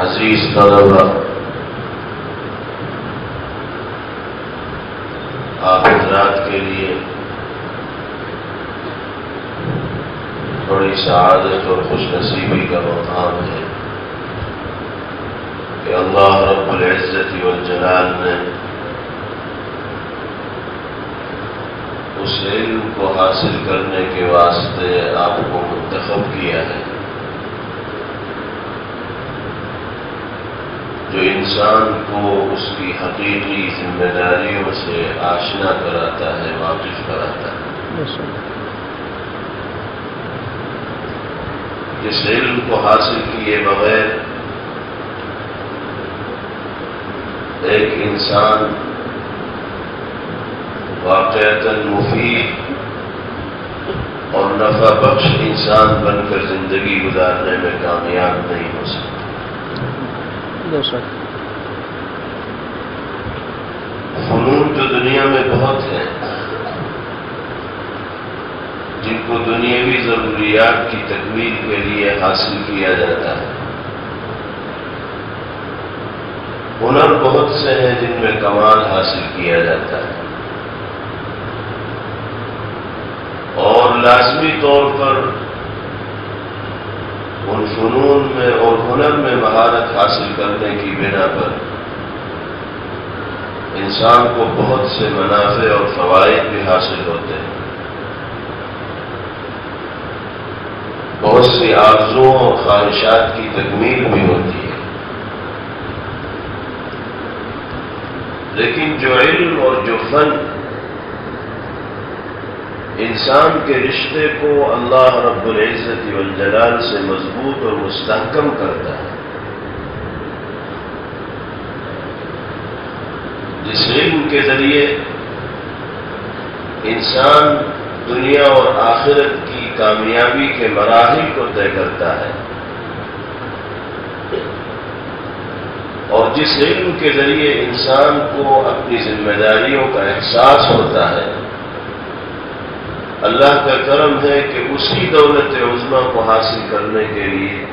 عزیز طلبہ، آپ حضرات کے لیے بڑی سعادت اور خوش نصیبی کا مقام ہے کہ اللہ رب العزت والجلال نے اس علم کو حاصل کرنے کے واسطے آپ کو منتخب کیا ہے، جو انسان کو اس کی حقیقی ذمہ داریوں سے آشنا کراتا ہے، واقف کراتا ہے۔ اس علم کو حاصل کیے بغیر ایک انسان واقعتاً مفید اور نفع بخش انسان بن کر زندگی گزارنے میں کامیاب نہیں ہو سکتا۔ فنون تو دنیا میں بہت ہیں جن کو دنیاوی ضروریات کی تکمیل کے لیے حاصل کیا جاتا ہے، ہنر بہت سے ہیں جن میں کمال حاصل کیا جاتا ہے، اور لازمی طور پر ان فنون میں اور ہنر میں مہارت حاصل کرنے کی بنا پر انسان کو بہت سے منافع اور فوائد بھی حاصل ہوتے ہیں، بہت سی آرزوؤں اور خواہشات کی تکمیل بھی ہوتی ہے، لیکن جو علم اور جو فن انسان کے رشتے کو اللہ رب العزت والجلال سے مضبوط اور مستحکم کرتا ہے، جس علم کے ذریعے انسان دنیا اور آخرت کی کامیابی کے مراحل کو طے کرتا ہے، اور جس علم کے ذریعے انسان کو اپنی ذمہ داریوں کا احساس ہوتا ہے، اللہ کا کرم ہے کہ اسی دولت عظمیٰ کو حاصل کرنے کے لیے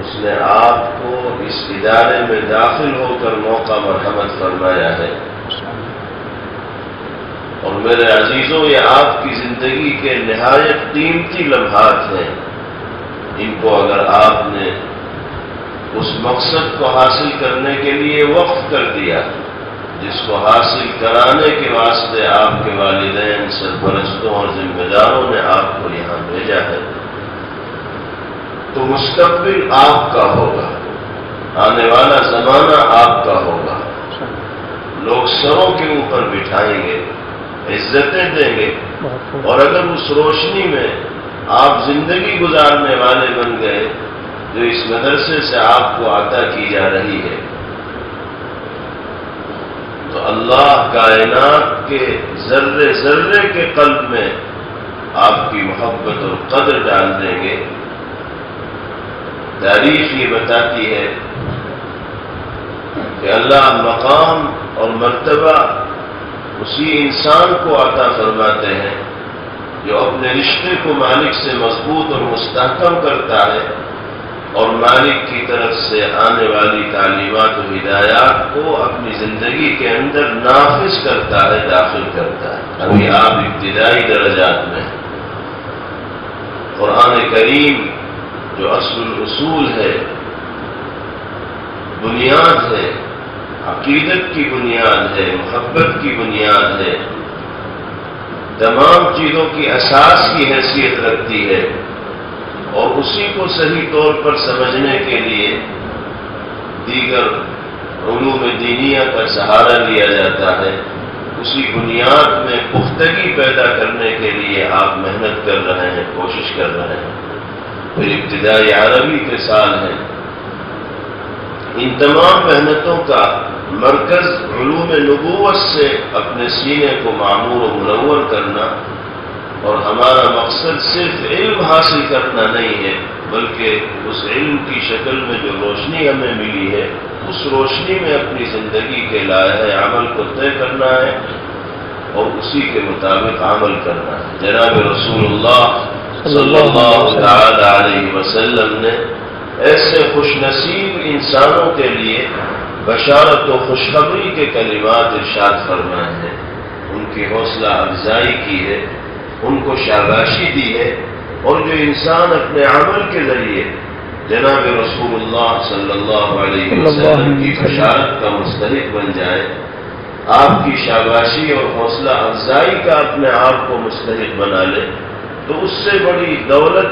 اس نے آپ کو اس ادارے میں داخل ہو کر موقع مرحمت فرمایا ہے۔ اور میرے عزیزوں، یہ آپ کی زندگی کے نہایت قیمتی لمحات ہیں، ان کو اگر آپ نے اس مقصد کو حاصل کرنے کے لیے وقف کر دیا جس کو حاصل کرانے کے واسطے آپ کے والدین، سرپرستوں اور ذمہ داروں نے آپ کو یہاں بھیجا ہے، تو مستقبل آپ کا ہوگا، آنے والا زمانہ آپ کا ہوگا، لوگ سروں کے اوپر بٹھائیں گے، عزتیں دیں گے، اور اگر اس روشنی میں آپ زندگی گزارنے والے بن گئے جو اس مدرسے سے آپ کو عطا کی جا رہی ہے، تو اللہ کائنات کے ذرے ذرے کے قلب میں آپ کی محبت اور قدر ڈال دیں گے۔ تاریخ یہ بتاتی ہے کہ اللہ مقام اور مرتبہ اسی انسان کو عطا فرماتے ہیں جو اپنے رشتے کو مالک سے مضبوط اور مستحکم کرتا ہے اور مالک کی طرف سے آنے والی تعلیمات و ہدایات کو اپنی زندگی کے اندر نافذ کرتا ہے، داخل کرتا ہے۔ ابھی آپ ابتدائی درجات میں ہیں۔ قرآن کریم جو اصل الاصول ہے، بنیاد ہے، عقیدت کی بنیاد ہے، محبت کی بنیاد ہے، تمام چیزوں کی اساس کی حیثیت رکھتی ہے، اور اسی کو صحیح طور پر سمجھنے کے لیے دیگر علوم دینیہ کا سہارا لیا جاتا ہے۔ اسی بنیاد میں پختگی پیدا کرنے کے لیے آپ محنت کر رہے ہیں، کوشش کر رہے ہیں۔ پھر ابتدائی عربی کے سال ہیں، ان تمام محنتوں کا مرکز علوم نبوت سے اپنے سینے کو معمور و منور کرنا، اور ہمارا مقصد صرف علم حاصل کرنا نہیں ہے بلکہ اس علم کی شکل میں جو روشنی ہمیں ملی ہے اس روشنی میں اپنی زندگی کے لائحہ عمل کو طے کرنا ہے اور اسی کے مطابق عمل کرنا ہے۔ جناب رسول اللہ صلی اللہ تعالی علیہ وسلم نے ایسے خوش نصیب انسانوں کے لیے بشارت و خوشخبری کے کلمات ارشاد فرمائے ہیں، ان کی حوصلہ افزائی کی ہے، ان کو شاباشی دی ہے، اور جو انسان اپنے عمل کے ذریعے جناب رسول اللہ صلی اللہ علیہ وسلم کی بشارت کا مستحق بن جائے، آپ کی شاباشی اور حوصلہ افزائی کا اپنے آپ کو مستحق بنا لے، تو اس سے بڑی دولت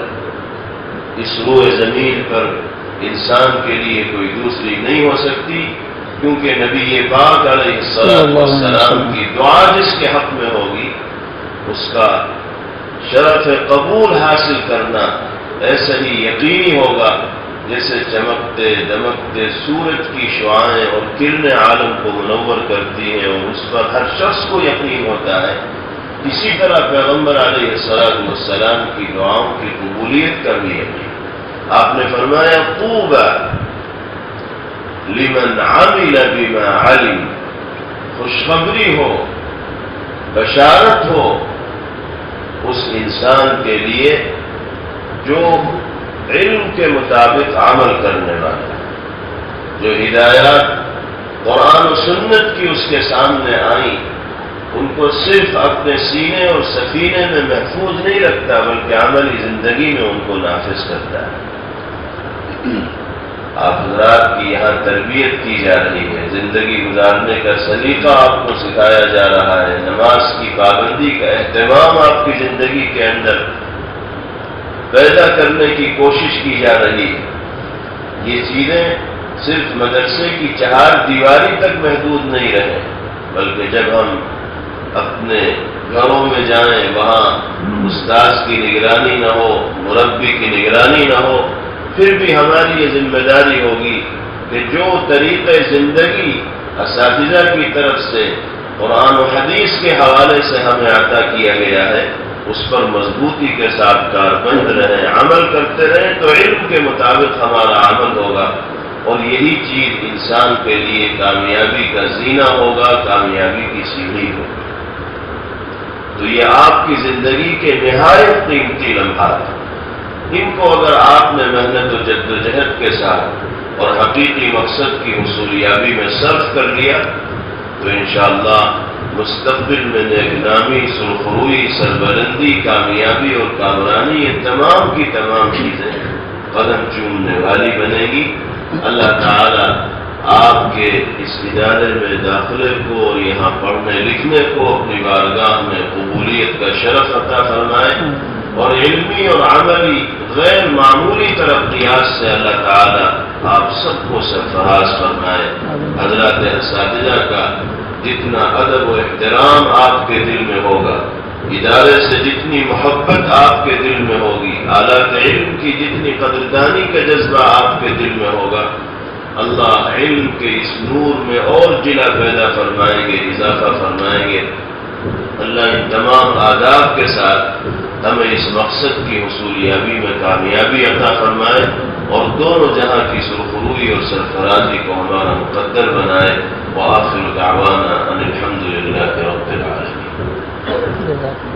اس روئے زمین پر انسان کے لیے کوئی دوسری نہیں ہو سکتی، کیونکہ نبی پاک علیہ السلام کی دعا جس کے حق میں ہوگی اس کا شرف قبول حاصل کرنا ایسا ہی یقینی ہوگا جیسے چمکتے دمکتے سورج کی شعاعیں اور کرنیں عالم کو منور کرتی ہیں اور اس پر ہر شخص کو یقین ہوتا ہے، اسی طرح پیغمبر علیہ السلام کی دعاؤں کی قبولیت کا بھی یقین۔ آپ نے فرمایا طوبی لمن عمل بما علم، خوشخبری ہو، بشارت ہو اس انسان کے لیے جو علم کے مطابق عمل کرنے والا ہے، جو ہدایات قرآن و سنت کی اس کے سامنے آئیں ان کو صرف اپنے سینے اور سفینے میں محفوظ نہیں رکھتا بلکہ عملی زندگی میں ان کو نافذ کرتا ہے۔ آپ حضرات کی یہاں تربیت کی جا رہی ہے، زندگی گزارنے کا سلیقہ آپ کو سکھایا جا رہا ہے، نماز کی پابندی کا اہتمام آپ کی زندگی کے اندر پیدا کرنے کی کوشش کی جا رہی ہے۔ یہ چیزیں صرف مدرسے کی چہار دیواری تک محدود نہیں رہیں، بلکہ جب ہم اپنے گھروں میں جائیں وہاں استاذ کی نگرانی نہ ہو، مربی کی نگرانی نہ ہو، پھر بھی ہماری یہ ذمہ داری ہوگی کہ جو طریقے زندگی اساتذہ کی طرف سے قرآن و حدیث کے حوالے سے ہمیں عطا کیا گیا ہے اس پر مضبوطی کے ساتھ کاربند رہیں، عمل کرتے رہیں تو علم کے مطابق ہمارا عمل ہوگا، اور یہی چیز انسان کے لیے کامیابی کا زینہ ہوگا، کامیابی کی سیڑھی ہوگی۔ تو یہ آپ کی زندگی کے نہایت قیمتی لمحات ہیں، ان کو اگر آپ نے محنت و جد و جہد کے ساتھ اور حقیقی مقصد کی حصولیابی میں صرف کر لیا تو انشاءاللہ مستقبل میں نیک نامی، سرخروئی، سربلندی، کامیابی اور کامرانی یہ تمام کی تمام چیزیں قدم چومنے والی بنے گی۔ اللہ تعالی آپ کے اس ادارے میں داخلے کو اور یہاں پڑھنے لکھنے کو اپنی بارگاہ میں قبولیت کا شرف عطا فرمائے، اور علمی اور عملی غیر معمولی ترقیات سے اللہ تعالی آپ سب کو سرفراز فرمائے۔ حضرات اساتذہ کا جتنا ادب و احترام آپ کے دل میں ہوگا، ادارے سے جتنی محبت آپ کے دل میں ہوگی، آلات علم کی جتنی قدردانی کا جذبہ آپ کے دل میں ہوگا، اللہ علم کے اس نور میں اور جلا پیدا فرمائیں گے، اضافہ فرمائیں گے۔ اللہ ان تمام آداب کے ساتھ ہمیں اس مقصد کی حصولیابی میں کامیابی عطا فرمائے اور دونوں جہاں کی سرخروئی اور سرفرازی کو ہمارا مقدر بنائے۔ وآخر دعوانا ان الحمد للہ رب العالمین۔